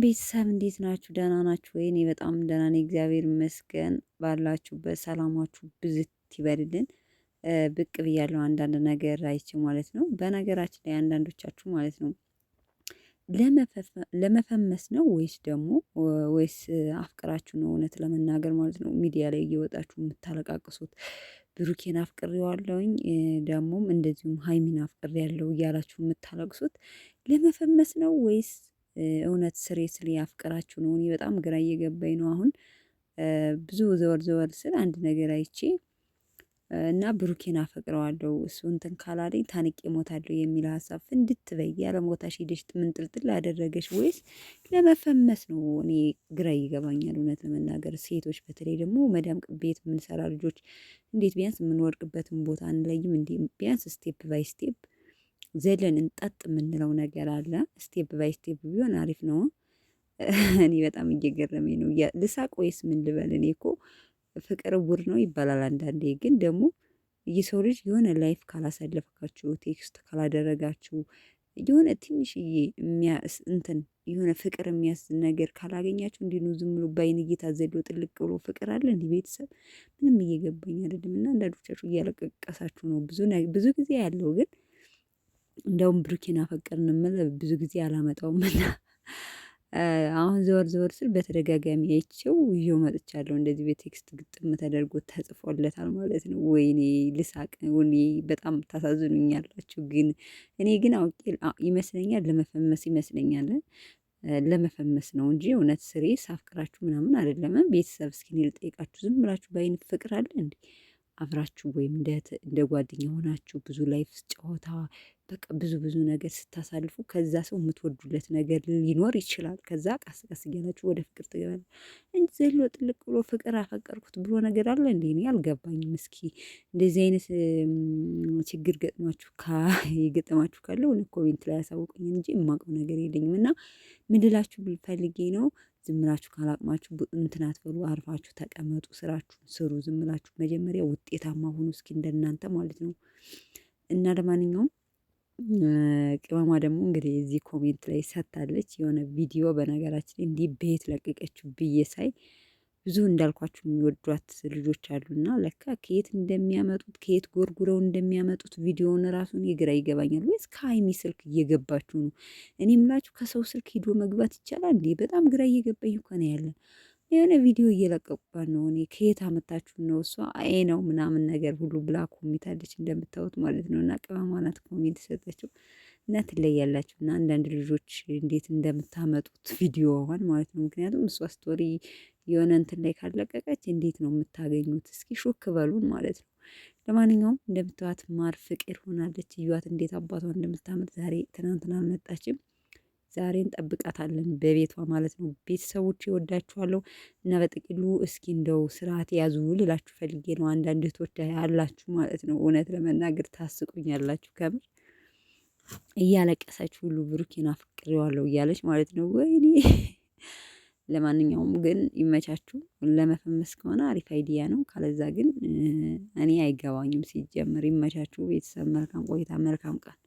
ቤተሰብ እንዴት ናችሁ? ደህና ናችሁ ወይ? እኔ በጣም ደህና ነኝ፣ እግዚአብሔር ይመስገን። ባላችሁበት ሰላማችሁ ብዝት ይበልልን። ብቅ ብያለሁ አንዳንድ ነገር አይቼ ማለት ነው። በነገራችን ላይ አንዳንዶቻችሁ ማለት ነው ለመፈመስ ነው ወይስ አፍቅራችሁ ነው? እውነት ለመናገር ማለት ነው ሚዲያ ላይ እየወጣችሁ የምታለቃቅሱት ብሩኬን አፍቅሬዋለሁኝ ደግሞም እንደዚሁም ሀይሚን አፍቅሬያለሁ እያላችሁ የምታለቅሱት ለመፈመስ ነው ወይስ እውነት ስሬስሊ አፍቅራችሁ ነው? እኔ በጣም ግራ እየገባኝ ነው አሁን። ብዙ ዘወር ዘወር ስል አንድ ነገር አይቼ እና ብሩኬን አፈቅረዋለሁ እሱ እንትን ካላለኝ ታንቄ እሞታለሁ የሚል ሀሳብ ፍንድት በይ ያለ ሞታሽ ሄደሽ ምንጥልጥል አደረገሽ ወይስ ለመፈመስ ነው? እኔ ግራ ይገባኛል እውነት ለመናገር። ሴቶች በተለይ ደግሞ መዳም ቤት የምንሰራ ልጆች እንዴት ቢያንስ የምንወድቅበትን ቦታ አንለይም? እንዲ ቢያንስ ስቴፕ ባይ ስቴፕ ዘለን እንጠጥ የምንለው ነገር አለ። ስቴፕ ባይ ስቴፕ ቢሆን አሪፍ ነው። እኔ በጣም እየገረመኝ ነው። ልሳቅ ወይስ ምን ልበል? እኔ እኮ ፍቅር እውር ነው ይባላል አንዳንዴ። ግን ደግሞ የሰው ልጅ የሆነ ላይፍ ካላሳለፈካችሁ፣ ቴክስት ካላደረጋችሁ፣ የሆነ ትንሽዬ እንትን የሆነ ፍቅር የሚያስ ነገር ካላገኛችሁ እንዲህ ነው ዝም ብሎ በአይን እይታ ዘሎ ጥልቅ ብሎ ፍቅር አለ እንዲህ ቤተሰብ ምንም እየገባኝ አይደለም። እና አንዳንዶቻችሁ እያለቀቀሳችሁ ነው። ብዙ ጊዜ ያለው ግን እንደውም ብሩኬን አፈቀርን የምል ብዙ ጊዜ አላመጣውም እና አሁን ዘወር ዘወር ስል በተደጋጋሚ አይቼው ይዤው መጥቻለሁ። እንደዚህ በቴክስት ግጥም ተደርጎ ተጽፎለታል ማለት ነው። ወይኔ ልሳቅ። ወይኔ በጣም ታሳዝኑኛላችሁ። ግን እኔ ግን አውቄ ይመስለኛል ለመፈመስ ይመስለኛል ለመፈመስ ነው እንጂ እውነት ስሬስ አፍቅራችሁ ምናምን አይደለም። ቤተሰብ እስኪ እኔ ልጠይቃችሁ፣ ዝም ብላችሁ በአይነት ፍቅር አለ እንዴ? አብራችሁ ወይም እንደ ጓደኛ ሆናችሁ ብዙ ላይፍ ጨዋታ በቃ ብዙ ነገር ስታሳልፉ ከዛ ሰው የምትወዱለት ነገር ሊኖር ይችላል። ከዛ ቀስ ቀስ እያላችሁ ወደ ፍቅር ትገባለ እንጂ ዘሎ ጥልቅ ብሎ ፍቅር አፈቀርኩት ብሎ ነገር አለ እንዴ? እኔ አልገባኝም። እስኪ እንደዚህ አይነት ችግር የገጠማችሁ ካለው ኮሜንት ላይ ያሳውቁኝ እንጂ የማውቀው ነገር የለኝም። እና ምን ልላችሁ ፈልጌ ነው፣ ዝም ብላችሁ ካላቅማችሁ እንትን አትበሉ፣ አርፋችሁ ተቀመጡ፣ ስራችሁን ስሩ። ዝም ብላችሁ መጀመሪያ ውጤታማ ሁኑ እስኪ እንደናንተ ማለት ነው። እና ለማንኛውም ቅመሟ ደግሞ እንግዲህ እዚህ ኮሜንት ላይ ሰጥታለች የሆነ ቪዲዮ። በነገራችን ላይ እንዲህ ቤት ለቀቀችው ብዬ ሳይ ብዙ እንዳልኳችሁ የሚወዷት ልጆች አሉና ለካ ከየት እንደሚያመጡት ከየት ጎርጉረው እንደሚያመጡት ቪዲዮውን ራሱን የግራ ይገባኛል። ወይስ ከሀይሚ ስልክ እየገባችሁ ነው? እኔ ምላችሁ ከሰው ስልክ ሂዶ መግባት ይቻላል እንዴ? በጣም ግራ እየገባኝ እኮ ነው ያለ። የሆነ ቪዲዮ እየለቀቁባት ነው። እኔ ከየት አመታችሁ ነው? እሷ አይ ነው ምናምን ነገር ሁሉ ብላ ኮሜንታለች እንደምታዩት ማለት ነው። እና ቅመሟ ናት ኮሜንት ሰጠችው። እና ትለያላችሁ። እና አንዳንድ ልጆች እንዴት እንደምታመጡት ቪዲዮዋን ማለት ነው። ምክንያቱም እሷ ስቶሪ የሆነ እንትን ላይ ካለቀቀች እንዴት ነው የምታገኙት? እስኪ ሹክ በሉን ማለት ነው። ለማንኛውም እንደምታዩት ማር ፍቅር ሆናለች። እዩዋት እንዴት አባቷ እንደምታምር። ዛሬ ትናንትና አልመጣችም። ዛሬ እንጠብቃታለን በቤቷ ማለት ነው። ቤተሰቦች ይወዳችኋለሁ። እና በጥቅሉ እስኪ እንደው ስርዓት ያዙ ልላችሁ ፈልጌ ነው። አንዳንድ እህቶች አላችሁ ማለት ነው። እውነት ለመናገር ታስቁኛላችሁ ከምር እያለቀሰች ሁሉ ብሩኬን አፍቅሬዋለሁ እያለች ማለት ነው። ወይኔ ለማንኛውም ግን ይመቻችሁ። ለመፈመስ ከሆነ አሪፍ አይዲያ ነው። ካለዛ ግን እኔ አይገባኝም ሲጀምር። ይመቻችሁ ቤተሰብ። መልካም ቆይታ፣ መልካም ቀን